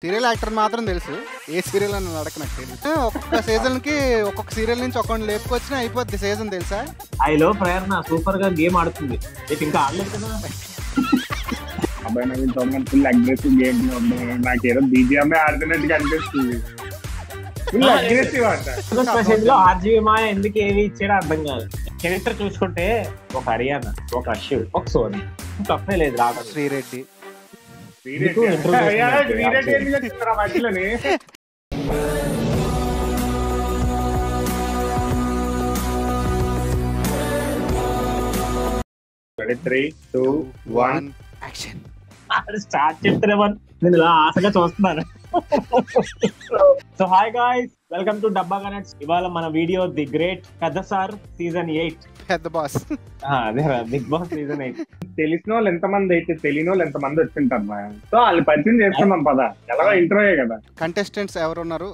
Serial actor మాత్రం తెలుసు, ఏ serial అని అడగ నాకు తెలియదు. ఒక్కొక్క సీజన్ కి ఒక్కొక్క సీరియల్ నుంచి ఒక్కొక్కటి లేపుకొచ్చినా అయిపోద్ది సీజన్ తెలుసా. ఐలో ప్రేరణ సూపర్ గా గేమ్ ఆడుతుంది, ఇంకా ఆడలేదు కదా. అబ్బాయి Naveen Toman full aggressive game నాకేదో బీజిఎం ఆడుతున్నట్టుగా అనిపిస్తుంది. ఫుల్ అగ్రెసివ్ అంట. ఆర్జీవి మాయ ఎందుకు ఏవి ఇచ్చాడో అర్థం కాదు. చరిత్ర చూసుకుంటే ఒక హర్యానా, ఒక అశివ్, ఒక సోని, తప్పే లేదు రావడం. శ్రీరెడ్డి మధ్యలోనే 3, 2, 1 యాక్షన్. స్టార్ట్ చెప్తారేమో నేను ఇలా ఆశగా చూస్తున్నాను. So hi guys, welcome to డబ్బా కనెక్ట్స్. ఇవాళ మన వీడియో ది గ్రేట్ పెద్ద సార్ సీజన్ 8. పెద్ద బాస్ అదే బిగ్ బాస్ సీజన్ 8. తెలిసిన వాళ్ళు ఎంతమంది అయితే తెలియని వాళ్ళు ఎంతమంది వచ్చింటారు. సో వాళ్ళు పరిచయం చేసుకున్నాం పదా, ఎలాగో ఇంట్రోయే కదా. కంటెస్టెంట్స్ ఎవరు ఉన్నారు,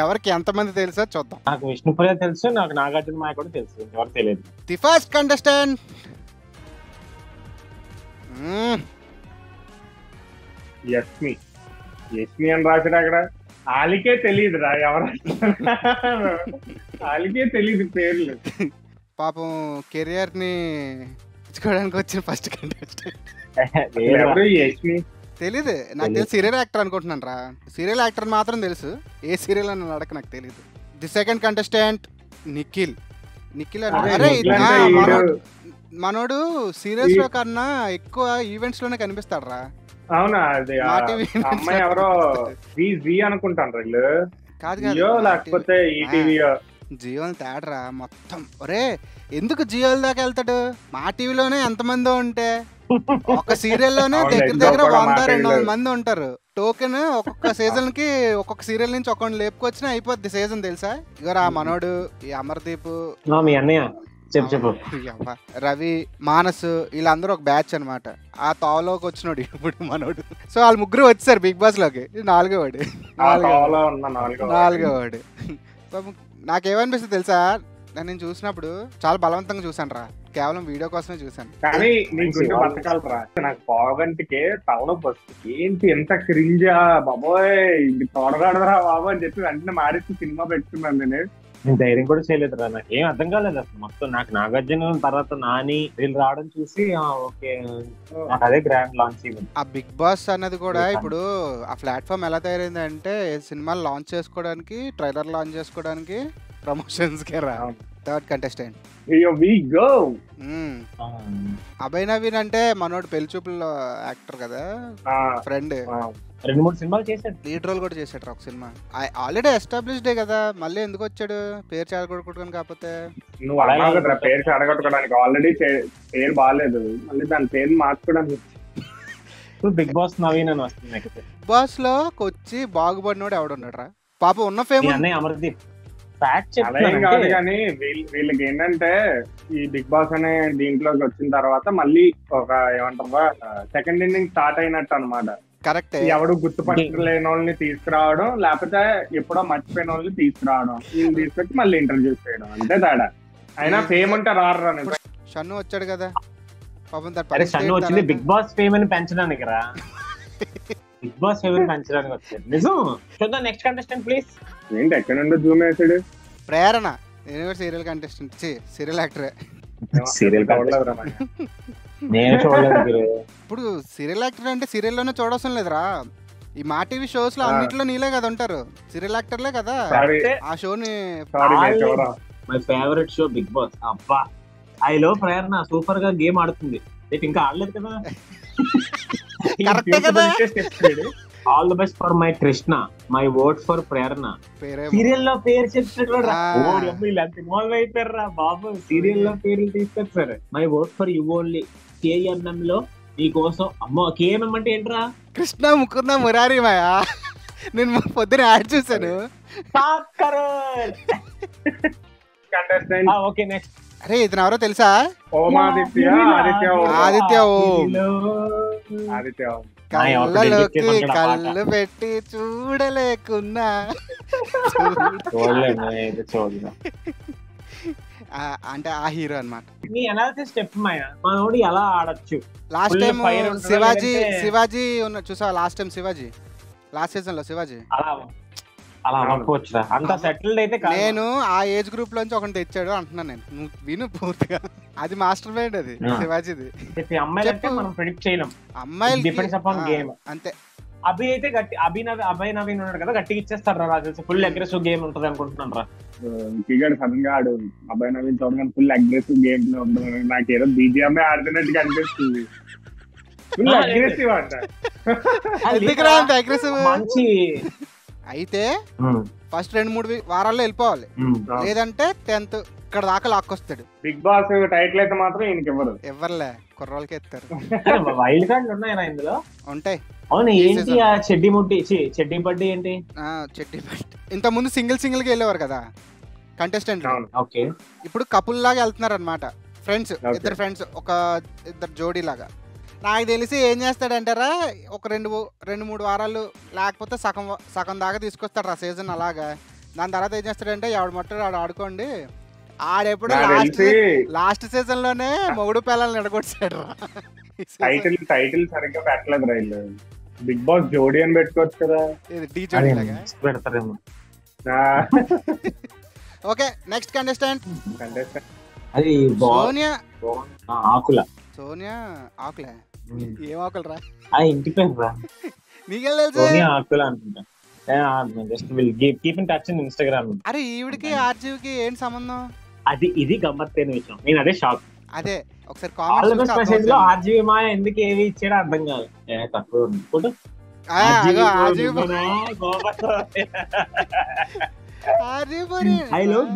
ఎవరికి ఎంతమంది తెలుసా చూద్దాం. నాకు విష్ణుప్రియ తెలుసు, నాకు నాగార్జున మాయ కూడా తెలుసు, ఎవరు తెలియదు. ది ఫస్ట్ కంటెస్టెంట్ యస్మి అని రాశాడు అక్కడ. వాళ్ళకే తెలియదురా ఎవరు, వాళ్ళకే తెలియదు పేర్లు. పాపం కెరియర్ ని ఇచ్చుకోవడానికి వచ్చిన ఫస్ట్ కంటెస్టెంట్ ఎవరు యస్మి తెలీదు. నాకు తెలిసి సీరియల్ యాక్టర్ అనుకుంటున్నాను రా. సీరియల్ యాక్టర్ మాత్రం తెలుసు, ఏ సీరియల్ అని అడగ నాకు తెలీదు. The second contestant Nikhil. అరే మనోడు సీరియల్స్ లో కన్నా ఎక్కువ ఈవెంట్స్ లోనే కనిపిస్తాడు రా. అవునా, అది అమ్మాయి ఎవరో జీ అనుకుంటాను వీళ్ళు. కాదు లేకపోతే జియో తేడరా మొత్తం. ఒరే ఎందుకు జియో దాకా వెళ్తాడు? మా టీవీలోనే ఎంతమందో ఉంటే ఒక సీరియల్లోనే దగ్గర 100-200 మంది ఉంటారు. టోకెన్ ఒక్కొక్క సీజన్ కి ఒక్కొక్క సీరియల్ నుంచి ఒక్కొక్కటి లేపుకొచ్చినా అయిపోద్ది సీజన్ తెలుసా. ఇగో ఆ మనోడు, ఈ అమర్దీప్, మీ అన్నయ్య చెప్పు రవి, మానస్, వీళ్ళందరూ ఒక బ్యాచ్ అనమాట. ఆ తావలోకి వచ్చినాడు ఇప్పుడు మనోడు. సో వాళ్ళు ముగ్గురు వచ్చారు బిగ్ బాస్ లోకి. నాలుగోవాడు. నాకేమనిపిస్తుంది తెలుసా, నేను చూసినప్పుడు చాలా బలవంతంగా చూసాను రా, కేవలం వీడియో కోసమే చూసాను. కానీ బతకాలరా. నాకు పావుగంటకే తలనొప్పి వస్తుంది. ఏంటి ఎంత క్రింజా బాబోయ్, ఇది తోడరాడరా బాబు అని చెప్పి వెంటనే మారేసి సినిమా పెట్టుకున్నాను. నేను ధైర్యం కూడా చేయలేదురా, నాకు ఏం అర్థం కాలేదు అసలు. మొత్తం నాకు నాగార్జున తర్వాత నాని వీళ్ళు రావడం చూసి ఓకే, నాకు అదే గ్రాండ్ లాంచ్ ఈవెంట్. ఆ బిగ్ బాస్ అన్నది కూడా ఇప్పుడు ఆ ప్లాట్ఫామ్ ఎలా తయారైంది అంటే, సినిమాలు లాంచ్ చేసుకోవడానికి, ట్రైలర్ లాంచ్ చేసుకోవడానికి, ప్రమోషన్స్ కే రా. థర్డ్ కంటెస్టెంట్ అభయ్ నవీన్ అంటే మనోడు పెళ్లి చూపుల్లో యాక్టర్ కదా, ఫ్రెండ్. 2-3 సినిమాలు చేశాడు, లీడ్ రోల్ కూడా చేసాడు ఒక సినిమా. ఆల్రెడీ ఎస్టాబ్లిష్డే కదా, మళ్ళీ ఎందుకు వచ్చాడు పేరు చెడగొట్టుకోవడానికి? కాకపోతే నువ్వు అలా పేరు చెడగొట్టుకోవడానికి, ఆల్రెడీ పేరు బాగాలేదు, మళ్ళీ దాని పేరు మార్చుకోవడానికి. బిగ్ బాస్ నవీన్ అని వస్తుంది. బిగ్ బాస్ లో వచ్చి బాగుపడినోడు ఎవడున్నాడు రా పాప? ఉన్న ఫేమ్ అమర్దీప్. కాదు కానీ వీళ్ళకి ఏంటంటే, ఈ బిగ్ బాస్ అనే దీంట్లోకి వచ్చిన తర్వాత మళ్ళీ ఒక ఏమంటారా సెకండ్ ఇన్నింగ్ స్టార్ట్ అయినట్టు అనమాట. కరెక్ట్. ఎవడు గుర్తుపట్టలేని వాళ్ళని తీసుకురావడం, లేకపోతే ఎప్పుడో మర్చిపోయిన వాళ్ళని తీసుకురావడం, వీళ్ళు తీసుకొచ్చి మళ్ళీ ఇంట్రడ్యూస్ చేయడం, అంతే తేడా. అయినా ఫేమ్ అంటే రారు. షన్ను వచ్చాడు కదా పాపం. షన్ను వచ్చింది బిగ్ బాస్ ఫేమ్ అని పెంచడానికి రా. బిగ్ బాస్ ఫేమ్ పెంచడానికి వచ్చాడు. నిజం. చూద్దాం నెక్స్ట్ కంటెస్టెంట్ ప్లీజ్. ఏంటి ఎక్కడ నుండి జూమ్ వేసాడు? ప్రేరణ. నేను సీరియల్ కంటెస్టెంట్, సీరియల్ యాక్టరే. సీరియల్ నేను చూడలేదు. ఇప్పుడు సీరియల్ యాక్టర్ అంటే సీరియల్లోనే చూడవసరం లేదురా. ఈ మా టీవీ షోస్ లో అన్నిట్లో నీలే కదా ఉంటారు, సీరియల్ యాక్టర్లే కదా. ఆ షోని my favourite show Bigg Boss. అబ్బా, ఐలో ప్రేరణ సూపర్ గా గేమ్ ఆడుతుంది, ఇంకా ఆడలేదు కదా. All the best for my Krishna, my vote for Prerana. Serial లో పేరు చెప్తాడు ఇన్వాల్వ్ అయిపోయారా బాబు, సీరియల్ లో పేర్లు తీసుకొచ్చారు. My vote for you only, KMM లో నీ కోసం. అమ్మో, కేఎంఎం అంటే ఏంట్రా? కృష్ణ ముకుంద మురారి మాయా. నేను పొద్దున యాడ్ చూసాను. Okay next. అరే ఇతను ఎవరో తెలుసా? ఆదిత్య కళ్ళలోకి కళ్ళు పెట్టి చూడలేకున్నా. అంటే ఆ హీరో అన్నమాట. ఎలా ఆడచ్చు? లాస్ట్ టైం శివాజీ ఉన్న చూసావా? Last time Shivaji last season లో శివాజీ. అలా అనుకోవచ్చురా, అంత సెటిల్డ్ అయితే కాదు. నేను ఆ ఏజ్ గ్రూప్ లోంచి ఒకటి తెచ్చాడు అంటున్నాను నేను, నువ్వు విను పూర్తిగా. అది మాస్టర్ మైండ్, అది శివాజీది. అమ్మాయిలంటే మనం ప్రిడిక్ట్ చేయలేం, అమ్మాయిలు డిపెండ్స్ అపాన్ గేమ్ అంతే. అభి అయితే గట్టి, అభయ్ నవీన్ ఉన్నాడు కదా, గట్టిగా ఇచ్చేస్తారు రా. ఫుల్ అగ్రెసివ్ గేమ్ ఉంటది అనుకుంటున్నాను రా. సడన్ గా ఆడు అభయ్ నవీన్ చూడగానే ఫుల్ అగ్రెసివ్ గేమ్ లో ఉంటుంది. నాకేదో బీజిఎం ఆడుతున్నట్టుగా అనిపిస్తుంది. ఫుల్ అగ్రెసివ్ అంట. అగ్రెసివ్ మంచి. అయితే ఫస్ట్ 2-3 వారాల్లో వెళ్ళిపోవాలి, లేదంటే 10th ఇక్కడ దాకా లాక్కొస్తాడు. బిగ్ బాస్ టైటిల్ అయితే మాత్రం ఈయనకి ఇవ్వర్లే, కుర్రోళ్ళకి ఎత్తారు. వైల్డ్ కార్డులు ఉన్నాయా ఇందులో? ఉంటాయి. అవును, ఏంటి ఆ చెడ్డి ముడ్డి చెడ్డి బడ్డీ ఏంటి? చెడ్డి బడ్డీ ఇంత ముందు సింగిల్ గా వెళ్ళేవారు కదా కంటెస్టెంట్. ఓకే, ఇప్పుడు కపుల్ లాగా వెళ్తున్నారు అనమాట. ఫ్రెండ్స్, ఇద్దరు ఫ్రెండ్స్, ఒక ఇద్దరు జోడీ లాగా. నాకు తెలిసి ఏం చేస్తాడంటారా, ఒక 2-3 వారాలు లేకపోతే సగం దాకా తీసుకొస్తాడు రా సీజన్. అలాగా దాని తర్వాత ఏం చేస్తాడంటే ఎవడు మట్టాడు ఆడు ఆడుకోండి. ఆడెప్పుడు లాస్ట్ సీజన్ లోనే మొగుడు పిల్లల్ని ఎడగొట్టాడు రా. టైటిల్ సరిగ్గా పెట్టలేదు రైలు. బిగ్ బాస్ జోడీ అని పెట్టుకోవచ్చు కదా, డి జోడీ లాగా పెడతారేమో. ఓకే, నెక్స్ట్ కంటెస్టెంట్ అది సోనియా ఆకుల. సోనియా ఆకుల, ఏం ఆకులు రా? ఇంటి పేరు రా, నీకెళ్ళి తెలుసు? సోనియా ఆకుల అనుకుంటా. అరే ఈవిడికి ఆర్జీవికి ఏంటి సంబంధం? ఇది గమ్మత్తైన విషయం, నేను అదే షాక్. అదే ఒకసారి కామెంట్స్ లో ఆర్జీవి మాయ ఎందుకు ఏవి ఇచ్చాడో అర్థం కాదు. తక్కువ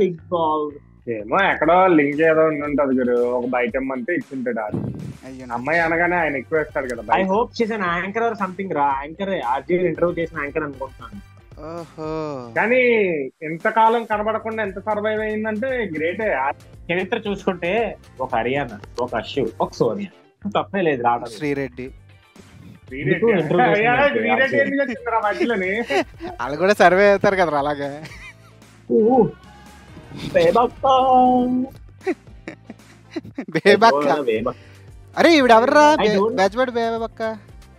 బిగ్ బాస్ ఏమో ఎక్కడో లింక్ ఏదో ఉంటది గురు, ఒక బయట అంతే ఇచ్చింటాడు. అమ్మాయి అనగానే ఆయన ఎక్కువ వేస్తాడు కదా. I hope she's an anchor or something రా. యాంకర్, ఆర్జీవి ఇంటర్వ్యూ చేసిన యాంకర్ అనుకుంటున్నాను. కానీ ఎంతకాలం కనబడకుండా ఎంత సర్వైవ్ అయిందంటే గ్రేటే. చరిత్ర చూసుకుంటే ఒక హరియానా, ఒక అశు, ఒక సోనియా, తప్పే లేదు రావడం. శ్రీరెడ్డి వాళ్ళు కూడా సర్వే అవుతారు కదా అలాగే. అరే ఈవిడ ఎవర్రా బెజ్బడ్ బేబక్క?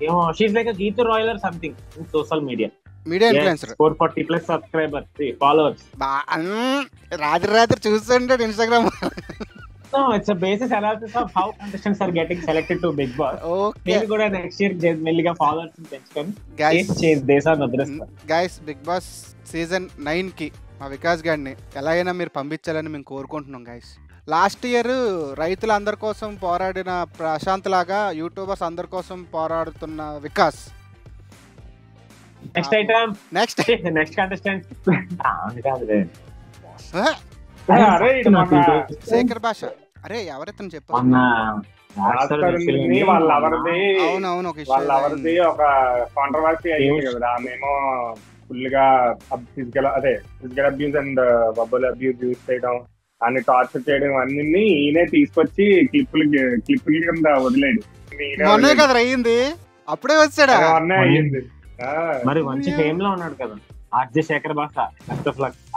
ఏమో, she's like Geetu Royal or something in social media influencer. 440+ subscribers, followers. రాత్రి చూస్తుంటాడు Instagram. No, it's a basis analysis of how contestants are getting selected to Big Boss. Okay. కూడా నెక్స్ట్ ఇయర్ మెల్లిగా ఫాలోవర్స్ పెంచుకొని దేశాన్ని వదిలేస్తారు. గైస్, బిగ్ బాస్ సీజన్ 9 కి మా వికాస్ గారిని ఎలాగైనా మీరు పంపించాలని మేము కోరుకుంటున్నాం గైస్. లాస్ట్ ఇయర్ రైతులందరి కోసం పోరాడిన ప్రశాంత్ లాగా యూట్యూబర్స్ అందరి కోసం పోరాడుతున్న Vikas. Next item, next contestant Shekhar Basha. అరే ఎవరైతే చెప్పారు? వాళ్ళెవరిది ఒక కాంట్రవర్సీ అయ్యింది కదా. మేము ఫుల్ గా physical abuse and bubble abuse use చేయడం, అన్ని టార్చర్ చేయడం అన్ని ఈయనే తీసుకొచ్చి క్లిప్పుల కింద వదిలేడు. మొన్నే కదా అయ్యింది, అప్పుడే వచ్చాడా? అయ్యింది. మరి మంచి ఫేమ్ లో ఉన్నాడు కదా ఆర్జే శేఖర్ భాష.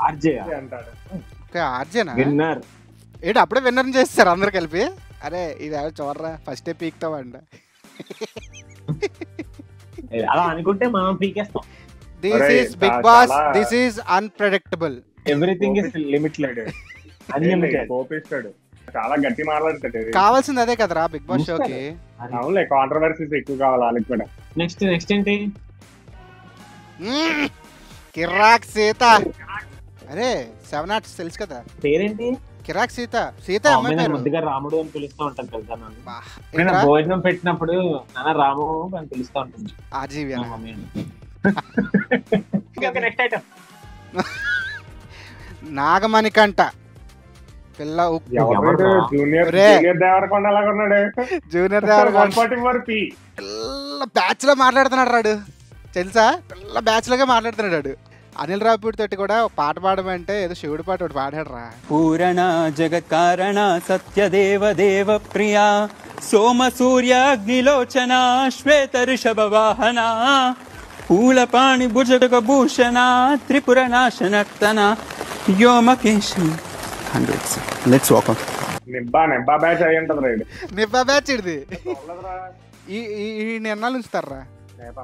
ఆర్జే అంటాడు. ఆర్జేనా విన్నర్? ఏంటి అప్పుడే విన్నర్ చేస్తారు అందరు కలిపి? అరే ఇది చూడరా, ఫస్ట్ పీక్తామంట. అలా అనుకుంటే మనం పీకేస్తాం. This is Bigg Boss, this is unpredictable, everything is limited. చాలా గట్టి మాట్లాడతాడు. కావాల్సింది అదే కదరా బిగ్ బాస్ షోకి. అవునులే, కాంట్రవర్సీస్ ఎక్కువ కావాలి వాళ్ళకి కూడా. నెక్స్ట్ ఏంటి? కిరాక్ సీత. అరే 7 Arts తెలుసు కదా, పేరేంటి? కిరాక్ సీత. ముద్దుగా రాముడు అని పిలుస్తూ ఉంటాను తెలుసా నేను. భోజనం పెట్టినప్పుడు నాన్న రాము అని పిలుస్తూ ఉంటుంది. RGV next item Nagamanikanta. పిల్ల జూనియర్ దేవరకొండ జూనియర్ దేవరకొండ పిల్ల బ్యాచ్ లో మాట్లాడుతున్నాడు రాడు తెలుసా? పిల్ల బ్యాచ్ లోగా మాట్లాడుతున్నాడు. అనిల్ రావిపూడి తోటి కూడా పాట పాడమంటే ఏదో శివుడి పాట ఒకటి పాడాడు రా. పూరణ జగత్కారణ సత్యదేవ దేవ ప్రియా సోమ సూర్యాగ్నిలోచన శ్వేత ఋషభ వాహన పూలపాణి భుజగ భూషణ త్రిపుర నాశనక్తన వ్యోమకేశం. Let's walk on. నిబ్బా బ్యాచ్ అయి ఉంటది రైడ్. నిబ్బా బ్యాచ్ ఇది. ఈ నిర్ణయాలు ఉంచుతారా? వెంట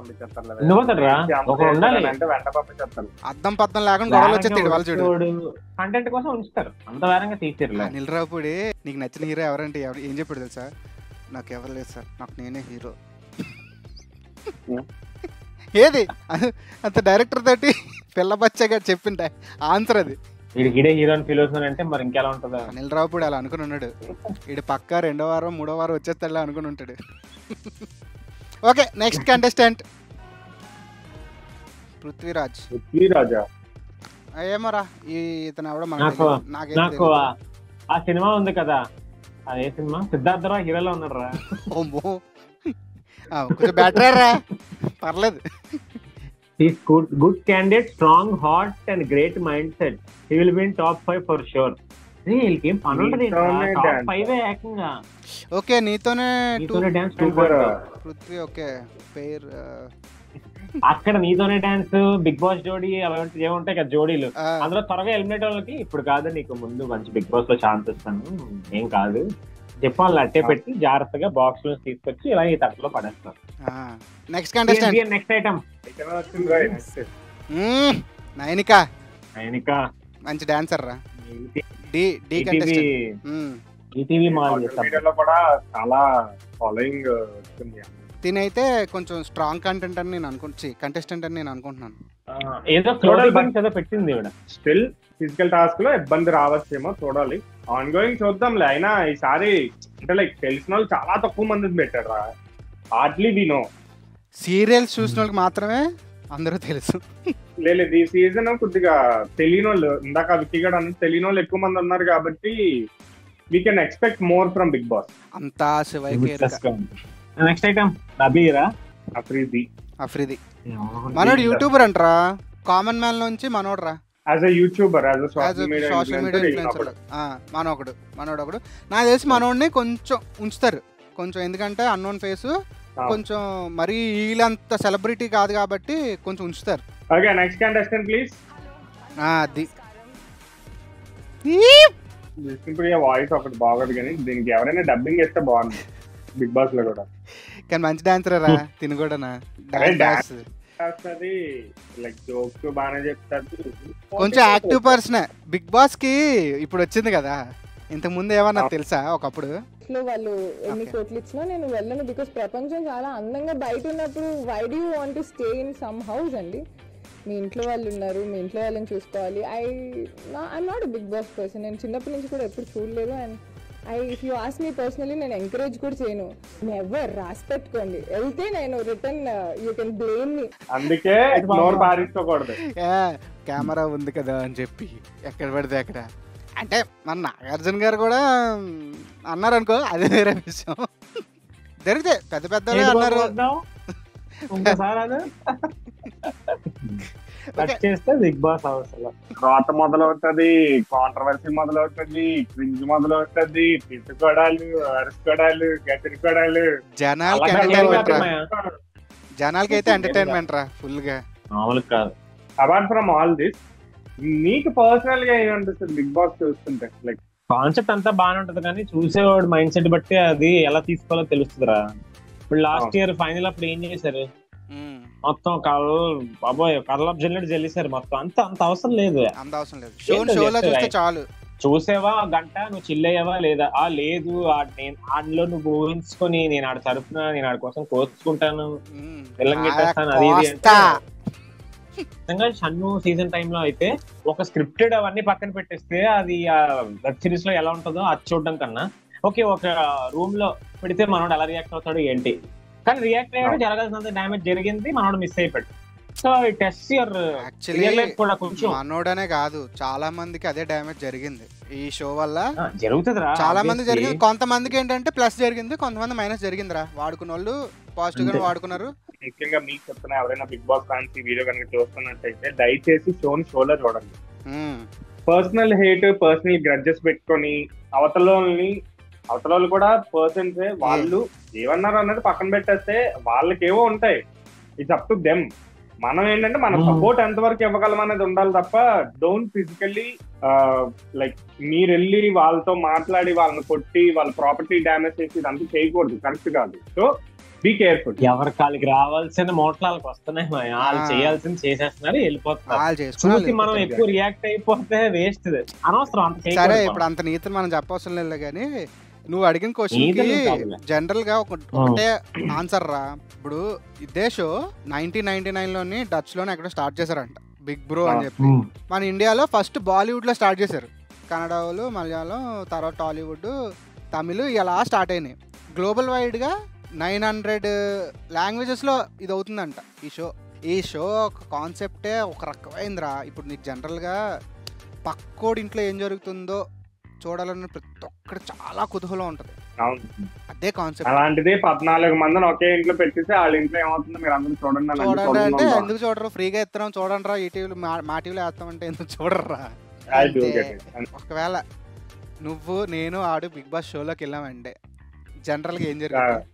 పంపించేస్తారు. అద్దం పద్దం లేకుండా గొడవలు వచ్చేస్తాడు వాళ్ళు చూడు. కంటెంట్ కోసం ఉంచుతారు, అంత వేరంగా తీసారు. అనిల్ రావుపూడి నీకు నచ్చిన హీరో ఎవరంటే ఏం చెప్పాడు తెలుసా? నాకు ఎవరు లేదు సార్, నాకు నేనే హీరో. ఏది అంత డైరెక్టర్ తోటి పిల్ల బచ్చగా చెప్పిండే ఆన్సర్ అది. వీడికి హీరో అని ఫీల్ అవుతున్నాడంటే మరి ఇంకెలా ఉంటుందా? అనిల్ రావుపూడి అలా అనుకుని ఉన్నాడు. వీడు పక్కా 2వ వారం 3వ వారం వచ్చేస్తాడులా అనుకుని ఉంటాడు. Okay, next contestant Prithviraj. ఏమోరా ఇతను ఎవడో నాకు ఆ సినిమా ఉంది కదా, అదే సినిమా సిద్ధార్థరావు హీరోలో ఉన్నాడు రా. కొంచెం బెటర్ రా, పర్లేదు. He's good candidate, strong, hot and great mindset. He will be in top 5 for sure. వీళ్ళకేం పని ఉంటుంది, top 5 ఏకంగా. ఓకే, నీతోనే డాన్స్ పృథ్వీ. ఓకే, పేరు అక్కడ నీతోనే డాన్స్, బిగ్ బాస్ జోడీ అలాంటివి ఏముంటాయి కదా జోడీలు, అందులో త్వరగా ఎలిమినేట్ వాళ్ళకి ఇప్పుడు కాదు నీకు ముందు మంచి బిగ్ బాస్ లో ఛాన్స్ ఇస్తాను ఏం కాదు చెప్పాలి అట్టే పెట్టి జాగ్రత్తగా బాక్స్ లో తీసుకొచ్చి ఇలా ఈ తట్టలో పడేస్తారు. Next contestant, next item Nainika. Nainika మంచి డాన్సర్ రా. ఈటీవీ లో కూడా చాలా ఫాలోయింగ్ వస్తుంది. తినైతే కొంచెం స్ట్రాంగ్ కంటెంట్ అని నేను కంటెస్టెంట్ అని నేను అనుకుంటున్నాను. ఏదో పెట్టింది స్టిల్ ఫిజికల్ టాస్క్ లో ఇబ్బంది రావచ్చేమో, చూడాలి. ఆన్ గోయింగ్ చూద్దాంలే. అయినా ఈసారి అంటే లైక్ తెలిసిన వాళ్ళు చాలా తక్కువ మంది పెట్టారు రా. Hardly we know. సీరియల్స్ చూసిన వాళ్ళకి మాత్రమే అందరూ తెలుసు. లేదు, ఈ సీజన్ కొద్దిగా తెలియని వాళ్ళు, ఇందాక వికీగడ్ అన్న తెలియని వాళ్ళు ఎక్కువ మంది ఉన్నారు కాబట్టి we can expect more from Bigg Boss. అంతా నెక్స్ట్ ఐటమ్ అఫ్రీది. మనోడు యూట్యూబర్ అంటరా, కామన్ మ్యాన్ నుంచి మనోడు రా. As a YouTuber, social media influencer మనోడు ఒకడు. నాకు తెలిసి మనోడిని కొంచెం ఉంచుతారు కొంచెం, ఎందుకంటే అన్నోన్ ఫేస్, కొంచెం మరీ వీళ్ళంత సెలబ్రిటీ కాదు కాబట్టి కొంచెం ఉంచుతారు. Okay, next contestant please. అది వాయిస్ ఒకటి బాగోదు కానీ దీనికి ఎవరైనా డబ్బింగ్ చేస్తే బాగుంది బిగ్ బాస్ లో కూడా. కానీ మంచి డాన్సర్ రా తిని కూడా. కొంచెం యాక్టివ్ పర్సన్ బిగ్ బాస్ కి ఇప్పుడు వచ్చింది కదా. ఇంతకు ముందు ఏమన్నా తెలుసా ఒకప్పుడు వాళ్ళు ఎన్ని కోట్లు ఇచ్చినా నేను వెళ్ళను, బికాస్ ప్రపంచం చాలా అందంగా బయట ఉన్నప్పుడు why do you want to stay in some house అండి. మీ ఇంట్లో వాళ్ళు ఉన్నారు, మీ ఇంట్లో వాళ్ళని చూసుకోవాలి. I'm not a Bigg Boss person. నేను చిన్నప్పటి నుంచి కూడా ఎప్పుడు చూడలేదు. And if you ask me personally నేను ఎంకరేజ్ కూడా చేయను. నెవర్, రాసి పెట్టుకోండి. వెళ్తే నేను return you can blame me. అందుకే కెమెరా ఉంది కదా అని చెప్పి ఎక్కడ పడితే అక్కడ. అంటే మన నాగార్జున గారు కూడా అన్నారు అనుకో, అదే వేరే విషయం. జరిగితే పెద్ద పెద్దలే అన్నారు. బిగ్ బాస్ హౌస్ రాత మొదలవుతుంది, కాంట్రవర్సీ మొదలవుతుంది, క్రింజ్ మొదలవుతుంది, తిట్టుకోవడాలు, అరుచుకోవడాలు, గతిరికోవడాలు. జనాలకి అయితే ఎంటర్టైన్మెంట్ రా ఫుల్ గా. అపార్ట్ ఫ్రమ్ ఆల్ దిస్, నీకు పర్సనల్ గా ఏమనిపిస్తుంది బిగ్ బాస్ చూస్తుంటే? లైక్ కాన్సెప్ట్ అంతా బాగానే ఉంటది కానీ చూసేవాడు మైండ్ సెట్ బట్టి అది ఎలా తీసుకోవాలో తెలుస్తుందిరా. ఇప్పుడు లాస్ట్ ఇయర్ ఫైనల్ అప్పుడు ఏం చేశారు, మొత్తం కర్లాప్ జల్లెడు జల్లిసారు మొత్తం. అంత అవసరం లేదు. చాలు చూసేవా గంట, నువ్వు చిల్లయ్యావా లేదా? లేదు ఆడలో నువ్వు ఊహించుకొని నేను ఆడ తరపున నేను ఆడ కోసం కోసుకుంటాను, పిల్లం పెట్టేస్తాను, అది నిజంగా షన్ను సీజన్ టైంలో అయితే ఒక స్క్రిప్టెడ్ అవన్నీ పక్కన పెట్టేస్తే అది వెబ్ సిరీస్ లో ఎలా ఉంటుందో అది చూడడం కన్నా ఓకే ఒక రూమ్ లో పెడితే మనోడు ఎలా రియాక్ట్ అవుతాడు ఏంటి, కానీ రియాక్ట్ అయ్యాడు, జరగాల్సినంత డ్యామేజ్ జరిగింది, మనోడు మిస్ అయిపోయాడు. సో టెస్ట్ కూడా కొంచెం మనోడనే కాదు చాలా మందికి అదే డ్యామేజ్ జరిగింది ఈ షో వల్ల. జరుగుతుందిరా, చాలా మంది జరిగింది. కొంతమందికి ఏంటంటే ప్లస్ జరిగింది, కొంతమంది మైనస్ జరిగిందిరా. వాడుకున్న వాళ్ళు పాజిటివ్ గా వాడుకున్నారు. ముఖ్యంగా మీకు చెప్తున్నా, ఎవరైనా బిగ్ బాస్ ఫ్యాన్స్ ఈ వీడియో కనుక చూస్తున్నట్టయితే దయచేసి షోలో చూడండి. పర్సనల్ హేట్, పర్సనల్ గ్రడ్జెస్ పెట్టుకొని అవతల కూడా పర్సన్స్ వాళ్ళు ఏమన్నారు అన్నది పక్కన పెట్టేస్తే వాళ్ళకేవో ఉంటాయి. It's up to them. మనం ఏంటంటే మన సపోర్ట్ ఎంతవరకు ఇవ్వగలం అనేది ఉండాలి తప్ప డోంట్ ఫిజికల్లీ లైక్ మీరు వెళ్ళి వాళ్ళతో మాట్లాడి వాళ్ళని కొట్టి వాళ్ళ ప్రాపర్టీ డ్యామేజ్ చేసి ఇదంతా చేయకూడదు, కరెక్ట్ కాదు. So be careful. ఎవరి కాళ్ళకి రావాల్సిన మోట్లాలకు వస్తున్నాయి, వాళ్ళు చేయాల్సింది చేసేస్తున్నారు, వెళ్ళిపోతున్నారు. చూసి మనం ఎక్కువ రియాక్ట్ అయిపోతే వేస్ట్, అనవసరం అంత. సరే ఇప్పుడు అంత నీతిని మనం చెప్పవసరం లేదు కానీ నువ్వు అడిగిన క్వశ్చన్ కి జనరల్ గా ఒకటే ఆన్సర్ రా. ఇప్పుడు ఇదే షో 1999 లోని డచ్ లోనే ఎక్కడో స్టార్ట్ చేశారంట, బిగ్ బ్రో అని చెప్పి. మన ఇండియాలో ఫస్ట్ బాలీవుడ్ లో స్టార్ట్ చేశారు, కన్నడ వాళ్ళు, మలయాళం, తర్వాత టాలీవుడ్, తమిళ్ ఇలా స్టార్ట్ అయినాయి. గ్లోబల్ వైడ్ గా 900 లాంగ్వేజెస్ లో ఇది అవుతుందంట ఈ షో ఒక కాన్సెప్టే ఒక రకమైందిరా. ఇప్పుడు నీకు జనరల్ గా పక్కోడి ఇంట్లో ఏం జరుగుతుందో చూడాలని ప్రతి ఒక్కటి చాలా కుతూహలం ఉంటది. అదే కాన్సెప్ట్. అలాంటిది 14 మందిని ఒకే ఇంట్లో పెట్టేసి వాళ్ళ ఇంట్లో ఏమవుతుందో మీరు అందరూ చూడండి అంటే ఎందుకు చూడరు? ఫ్రీగా ఇస్తున్నాం చూడండి రా, ఈ టీవీలో మా టీవీలో వేస్తామంటే ఎందుకు చూడరా? ఒకవేళ నువ్వు నేను ఆడు బిగ్ బాస్ షోలోకి వెళ్ళామంటే జనరల్ గా ఏం జరుగుతుంది?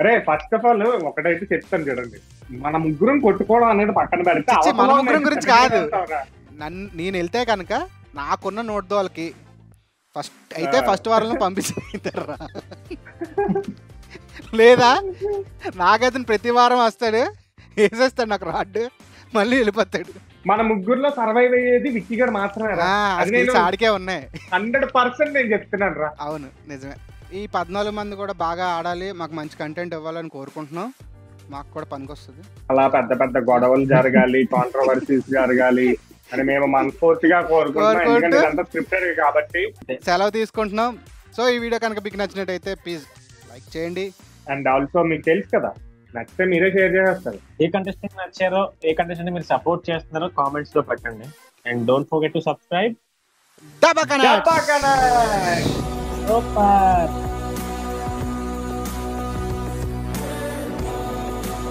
అరే ఫస్ట్ ఆఫ్ ఆల్ ఒకటైతే చెప్తాను చూడండి, మన ముగ్గురం కొట్టుకోవడం అనేది పక్కన పెడితే, మన ముగ్గురం గురించి కాదు, నేను వెళ్తే కనుక నాకున్న నోట్ దోలకి ఫస్ట్ వారంలో పంపిస్తారా, లేదా నాకైతే ప్రతి వారం వస్తాడు, వేసేస్తాడు నాకు రాడ్, మళ్ళీ వెళ్ళిపోతాడు. మన ముగ్గురులో సర్వైవ్ అయ్యేది విక్కీ గారు మాత్రమే. ఆడికే ఉన్నాయి 100% నేను చెప్తున్నాను రా. అవును నిజమే. ఈ 14 మంది కూడా బాగా ఆడాలి, మాకు మంచి కంటెంట్ ఇవ్వాలని కోరుకుంటున్నాం, మాకు కూడా పనికొస్తుంది. అలా పెద్ద పెద్ద గొడవలు జరగాలి, కాంట్రవర్సీస్ జరగాలి అని మేము మనస్ఫూర్తిగా కోరుకుంటున్నాం, ఎందుకంటే ఇదంతా స్క్రిప్టెడ్ కాబట్టి. సెలవు తీసుకుంటున్నాం. సో ఈ వీడియో కనుక మీకు నచ్చినట్టయితే ప్లీజ్ లైక్ చేయండి. అండ్ ఆల్సో మీకు తెలుసు కదా, నచ్చితే మీరే షేర్ చేసేస్తారు. ఏ కంటెస్టెంట్ నచ్చారో, ఏ కంటెస్టెంట్ మీరు సపోర్ట్ చేస్తున్నారో కామెంట్స్ లో పెట్టండి. And don't forget to subscribe. దబకనా సూపర్.